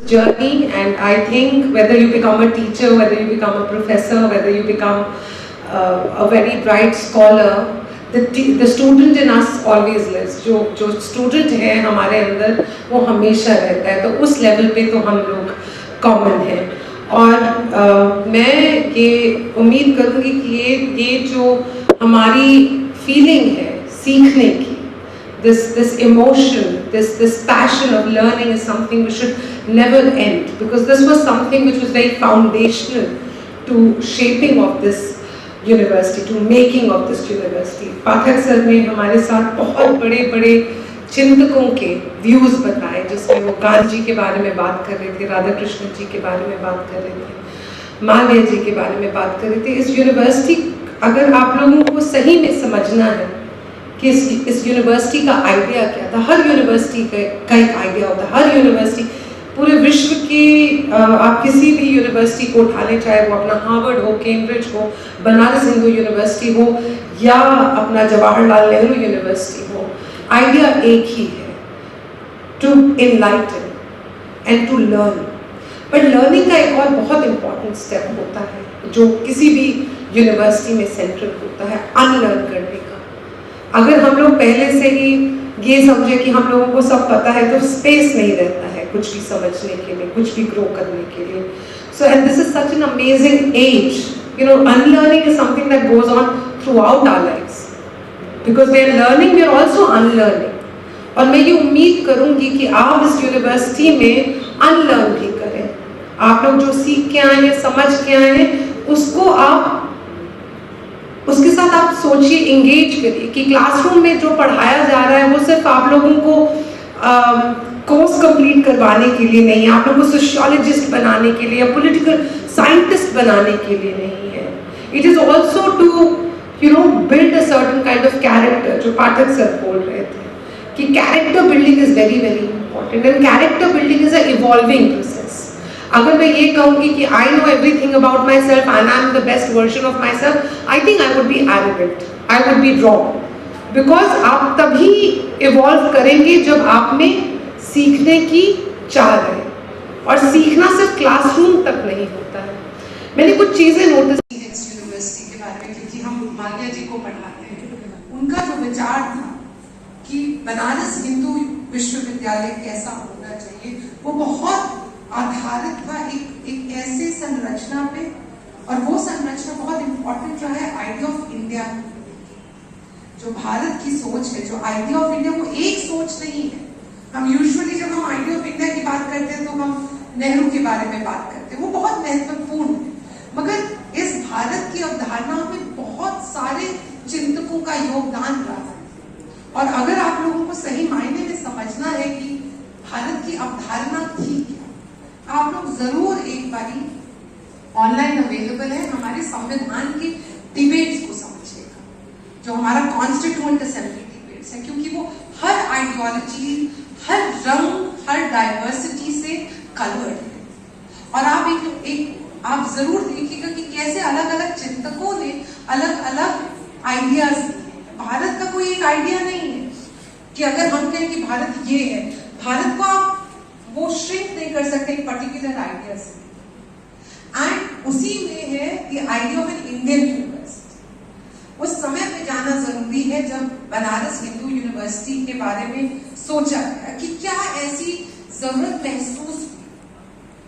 journey, and I think whether you become a teacher, whether you become a professor, whether you become a very bright scholar, the student in us always lives. जो student है हमारे अंदर वो हमेशा रहता है, तो उस level पे तो हम लोग common हैं. और मैं ये उम्मीद करूँगी कि ये जो हमारी feeling है सीखने की, this emotion, this passion of learning is something which should never end, because this was something which was very foundational to shaping of this university, to making of this university. Pathak sir ने हमारे साथ बहुत बड़े चिंतकों के views बताए, जिसमें वो गांधी जी के बारे में बात कर रहे थे, राधा कृष्ण जी के बारे में बात कर रहे थे, मालवीय जी के बारे में बात कर रहे थे. इस यूनिवर्सिटी, अगर आप लोगों को सही में समझना है कि इस यूनिवर्सिटी का आइडिया क्या था. हर यूनिवर्सिटी का एक आइडिया होता है. हर यूनिवर्सिटी पूरे विश्व की, आप किसी भी यूनिवर्सिटी को उठा लें, चाहे वो अपना हार्वर्ड हो, कैम्ब्रिज हो, बनारस हिंदू यूनिवर्सिटी हो, या अपना जवाहरलाल नेहरू यूनिवर्सिटी हो, आइडिया एक ही है, to enlighten and to learn. But learning का एक और बहुत इंपॉर्टेंट स्टेप होता है जो किसी भी यूनिवर्सिटी में सेंट्रल होता है, अनलर्न करने का. अगर हम लोग पहले से ही ये समझे कि हम लोगों को सब पता है, तो स्पेस नहीं रहता है कुछ भी समझने के लिए, कुछ भी ग्रो करने के लिए. So and this is such an amazing age. You know, unlearning is something that goes on throughout our lives, because we are learning, we are also unlearning. और मैं ये उम्मीद करूंगी कि आप इस यूनिवर्सिटी में अनलर्न भी करें. आप लोग जो सीख के आए हैं, समझ के आए हैं, उसको आप उसके साथ आप सोचिए, इंगेज करिए कि क्लासरूम में जो पढ़ाया जा रहा है वो सिर्फ आप लोगों को कोर्स कंप्लीट करवाने के लिए नहीं है, आप लोगों को सोशियोलॉजिस्ट बनाने के लिए या पॉलिटिकल साइंटिस्ट बनाने के लिए नहीं है. It is also to build a certain kind of character, जो पाठक सर बोल रहे थे कि character building is very very important, and character building is a evolving process. अगर मैं ये कहूँगी कि I know everything about myself and I'm the best version of myself, I think I would be arrogant, I would be wrong, because आप तभी evolve करेंगे जब आप में सीखने की चाह रहे, और सीखना सिर्फ क्लासरूम तक नहीं होता है. मैंने कुछ चीजें नोटिस की हैं इस यूनिवर्सिटी के बारे में, क्योंकि हम मालवीय जी को पढ़ाते हैं. उनका जो विचार था कि बनारस हिंदू विश्वविद्यालय कैसा होना चाहिए, वो बहुत आधारित था एक ऐसे संरचना पे, और वो संरचना बहुत इंपॉर्टेंट जो है आइडिया ऑफ इंडिया, जो भारत की सोच है, जो आइडिया ऑफ इंडिया, वो एक सोच नहीं है. हम यूजुअली जब हम आइडिया ऑफ इंडिया की बात करते हैं तो हम नेहरू के बारे में बात करते हैं, वो बहुत महत्वपूर्ण है, मगर इस भारत की अवधारणा में बहुत सारे चिंतकों का योगदान रहा है. और अगर आप लोगों को सही मायने में समझना है कि भारत की अवधारणा थी क्या, आप लोग जरूर एक बारी, ऑनलाइन अवेलेबल है, हमारे संविधान की डिबेट्स को समझिएगा, जो हमारा कॉन्स्टिट्यूएंट असेंबली डिबेट्स है, क्योंकि वो हर आइडियोलॉजी, हर रंग, हर डाइवर्सिटी से कलर्ड है. और आप जरूर देखिएगा कि कैसे अलग अलग चिंतकों ने अलग अलग आइडियाज दिए. भारत का कोई एक आइडिया नहीं है कि अगर हम कहें कि भारत ये है, भारत को आप वो श्रिंक नहीं कर सकते एक पर्टिकुलर आइडिया से. एंड उसी में है the idea of an Indian university. उस समय पे जाना जरूरी है जब बनारस हिंदू यूनिवर्सिटी के बारे में सोचा गया कि क्या ऐसी जरूरत महसूस हुई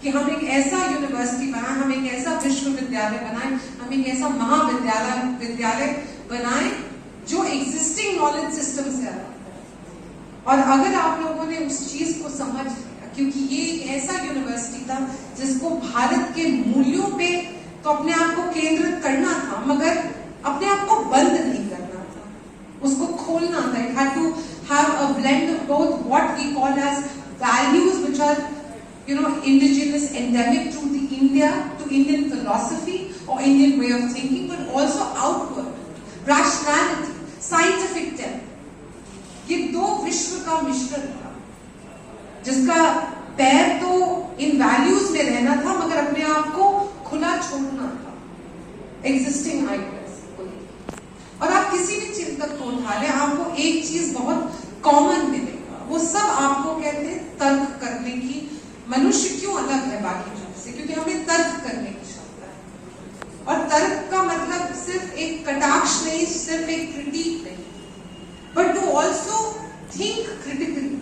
कि हम एक ऐसा यूनिवर्सिटी बनाए, हम एक ऐसा विश्वविद्यालय बनाए, हम एक ऐसा महाविद्यालय बनाए जो एग्जिस्टिंग नॉलेज सिस्टम से अलग हो. और अगर आप लोगों ने उस चीज को समझ, क्योंकि ये एक ऐसा यूनिवर्सिटी था जिसको भारत के मूल्यों पे तो अपने आप को केंद्रित करना था, मगर अपने आप को बंद नहीं करना था, उसको खोलना था. It had to have a blend of both what we call as values which are indigenous, endemic to the India, to Indian philosophy और Indian way of thinking, but also outward rationality, scientific depth. ये दो विश्व का मिश्रण था जिसका पैर तो इन वैल्यूज में रहना था, मगर अपने आप को खुला छोड़ना था एग्जिस्टिंग आइडियाज को. और आप किसी भी चिंतक को उठा लें, आपको एक चीज बहुत कॉमन मिलेगा, वो सब आपको कहते हैं तर्क करने की मनुष्य क्यों अलग है बाकी जीव से? क्योंकि हमें तर्क करने की क्षमता है, और तर्क का मतलब सिर्फ एक कटाक्ष नहीं, सिर्फ एक क्रिटिक नहीं, but to also think critically.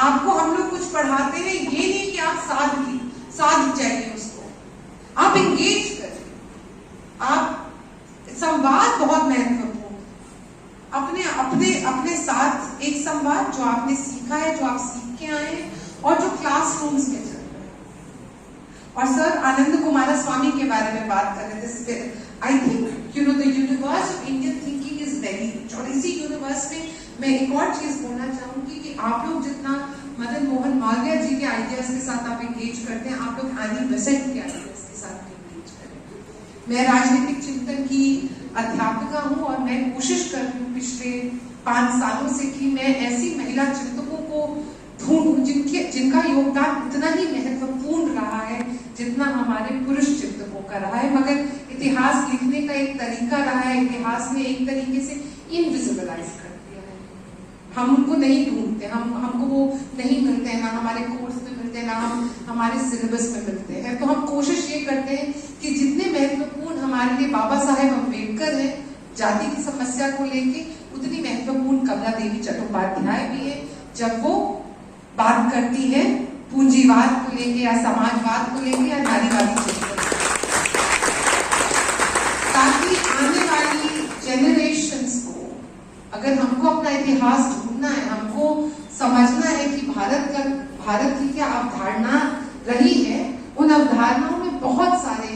आपको हम लोग कुछ पढ़ाते हैं, ये नहीं कि आप साध जाइए उसको, आप एंगेज करें। आप संवाद बहुत महत्वपूर्ण, अपने साथ एक संवाद जो आपने सीखा है, जो आप सीख के आए हैं और जो क्लासरूम्स में चल रहा है। और सर आनंद कुमार स्वामी के बारे में बात कर रहे थे। I think you know the universe of Indian thinking is very rich, और इसी यूनिवर्स में मैं एक और चीज बोलना चाहूंगी कि आप लोग जितना मदन मोहन मालवीय जी के आइडियाज के साथ आप एंगेज करते हैं, आप लोग एनी बेसेंट के आइडियाज के साथ एंगेज करें। मैं राजनीतिक चिंतन की अध्यापिका हूं और मैं कोशिश कर रही हूँ पिछले 5 सालों से कि मैं ऐसी महिला चिंतकों को ढूंढूं जिनका योगदान उतना ही महत्वपूर्ण रहा है जितना हमारे पुरुष चिंतकों का रहा है। मगर इतिहास लिखने का एक तरीका रहा है, इतिहास ने एक तरीके से इनविजिबलाइज कर दिया है। हम उनको नहीं ढूंढते, हमको वो नहीं मिलते हैं, ना हमारे कोर्स में मिलते हैं, ना हमारे सिलेबस में मिलते हैं। तो हम कोशिश ये करते हैं कि जितने महत्वपूर्ण हमारे लिए बाबा साहेब अम्बेडकर हैं जाति की समस्या को लेके, उतनी महत्वपूर्ण कमला देवी चट्टोपाध्याय भी है जब वो बात करती है पूंजीवाद को लेके या समाजवाद को लेके या नारीवादी चिंतन, ताकि आने वाली जेनरेशंस को, अगर हमको अपना इतिहास ढूंढना है, हमको समझना है कि भारत की क्या अवधारणा रही है, उन अवधारणाओं में बहुत सारे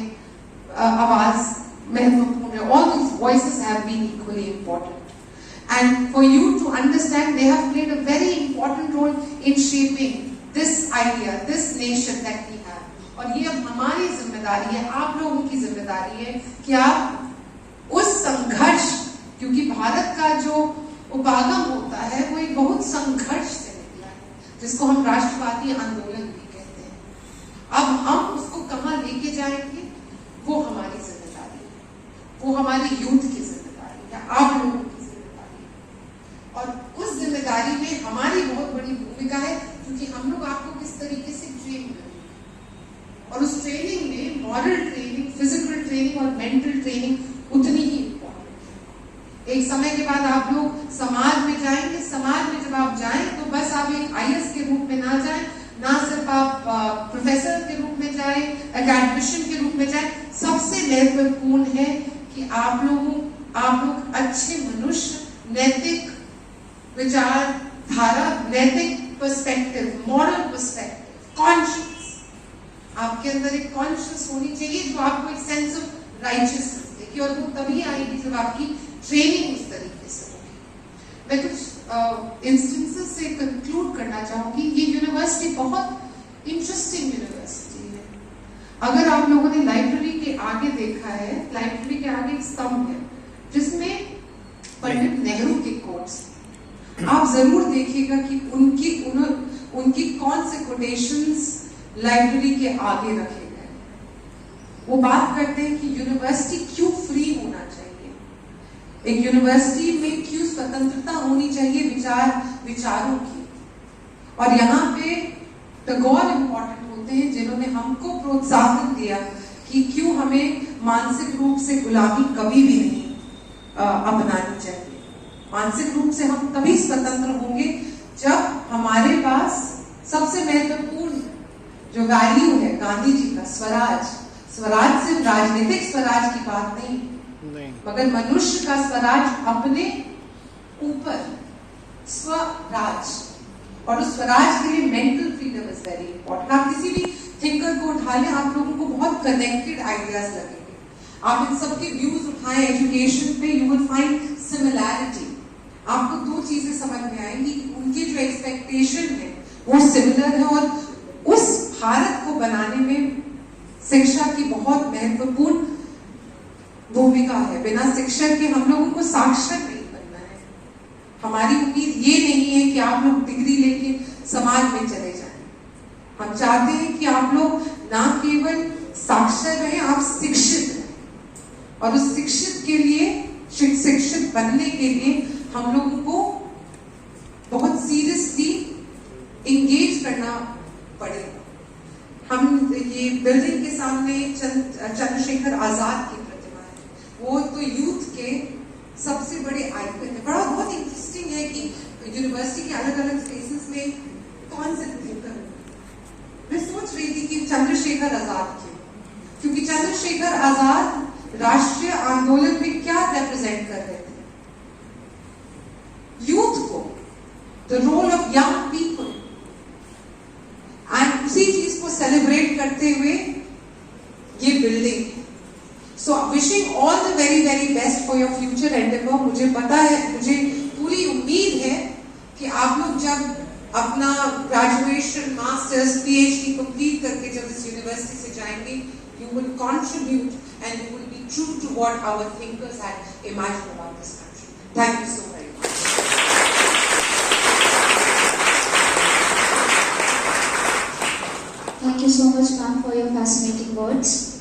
आवाज महत्वपूर्ण है। All these voices have been equally important. And for you to understand, they have played a very important role in shaping this idea, this nation that we have. और ये अब हमारी जिम्मेदारी है, आप लोगों की जिम्मेदारी है कि आप उस संघर्ष, क्योंकि भारत का जो उपागम होता है वो एक बहुत संघर्ष से निकला है, जिसको हम राष्ट्रवादी आंदोलन भी कहते हैं। अब हम उसको कहाँ लेके जाएंगे, वो हमारी जिम्मेदारी है, वो हमारे यूथ की जिम्मेदारी है, आप लोगों की जिम्मेदारी है। और उस जिम्मेदारी में हमारी बहुत बड़ी भूमिका है, क्योंकि हम लोग आपको किस तरीके से ट्रेन करेंगे, और उस ट्रेनिंग में मॉरल ट्रेनिंग, फिजिकल ट्रेनिंग और मेंटल ट्रेनिंग उतनी ही इम्पोर्टेंट है। एक समय के बाद आप लोग समाज में जाएंगे, समाज में जब आप जाएं तो बस आप एक IAS के रूप में ना जाएं, ना सिर्फ आप प्रोफेसर के रूप में जाएं, एकेडमिशियन के रूप में जाएं। सबसे महत्वपूर्ण है कि आप लोग अच्छे मनुष्य, नैतिक विचारधारा, नैतिक पर्सपेक्टिव, मॉरल पर्सपेक्टिव, कॉन्शियस, आपके अंदर एक कॉन्शियस होनी चाहिए जो आपको एक सेंस ऑफ राइचियसनेस देगी, और वो तभी आएगी जब आपकी ट्रेनिंग उस तरीके से होगी। मैं कुछ इंस्टेंसेस से कंक्लूड करना चाहूंगी। ये यूनिवर्सिटी बहुत इंटरेस्टिंग यूनिवर्सिटी है। अगर आप लोगों ने लाइब्रेरी के आगे देखा है, लाइब्रेरी के आगे एक स्तंभ है जिसमें पंडित नेहरू के कोट्स, आप जरूर देखिएगा कि उनकी कौन से कोटेशंस लाइब्रेरी के आगे रखे गए। वो बात करते हैं कि यूनिवर्सिटी क्यों फ्री होना चाहिए, एक यूनिवर्सिटी में क्यों स्वतंत्रता होनी चाहिए विचारों की। और यहाँ पे टैगोर इम्पोर्टेंट होते हैं, जिन्होंने हमको प्रोत्साहन दिया कि क्यों हमें मानसिक रूप से गुलामी कभी भी नहीं अपनानी चाहिए। मानसिक रूप से हम तभी स्वतंत्र होंगे जब हमारे पास सबसे महत्वपूर्ण जो वैल्यू है गांधी जी का, स्वराज सिर्फ राजनीतिक स्वराज की बात नहीं, मगर मनुष्य का स्वराज अपने ऊपर, स्वराज। और उस स्वराज के लिए mental freedom is very important. आप किसी भी थिंकर को उठा लें, आप लोगों को बहुत कनेक्टेड आइडियाज लगेंगे। आप इन सबके व्यूज उठाएं, एजुकेशन पे यू विल फाइंड सिमिलैरिटी। आपको 2 चीजें समझ में आएंगी कि उनकी जो एक्सपेक्टेशन है वो सिमिलर है, और उस भारत को बनाने में शिक्षा की बहुत महत्वपूर्ण भूमिका है। बिना शिक्षा के हम लोगों को साक्षर नहीं बनना है। हमारी उम्मीद ये नहीं है कि आप लोग डिग्री लेके समाज में चले जाएं। हम चाहते हैं कि आप लोग ना केवल साक्षर रहें, आप शिक्षित रहें, और उस शिक्षित के लिए, शिक्षित बनने के लिए हम लोगों को बहुत सीरियसली एंगेज करना पड़ेगा। ये बिल्डिंग के सामने चंद्रशेखर आजाद की प्रतिमा है, वो तो यूथ के सबसे बड़े आइकन है। बड़ा बहुत इंटरेस्टिंग है कि यूनिवर्सिटी के अलग अलग स्पेसेस में कौन से थिंकर। मैं सोच रही थी कि चंद्रशेखर आजाद क्यों, क्योंकि चंद्रशेखर आजाद राष्ट्रीय आंदोलन में क्या रिप्रेजेंट कर रहे थे, यूथ को, the role of young people, and उसी चीज को सेलिब्रेट करते हुए ये building. So wishing all the very very best for your future endeavour. मुझे पता है, मुझे पूरी उम्मीद है कि आप लोग जब अपना ग्रेजुएशन, मास्टर्स, पीएचडी कंप्लीट करके जब इस यूनिवर्सिटी से जाएंगे, you will contribute and you will be true to what our thinkers had imagined about this country. Thank you so very much. Thank you so much, ma'am, for your fascinating words.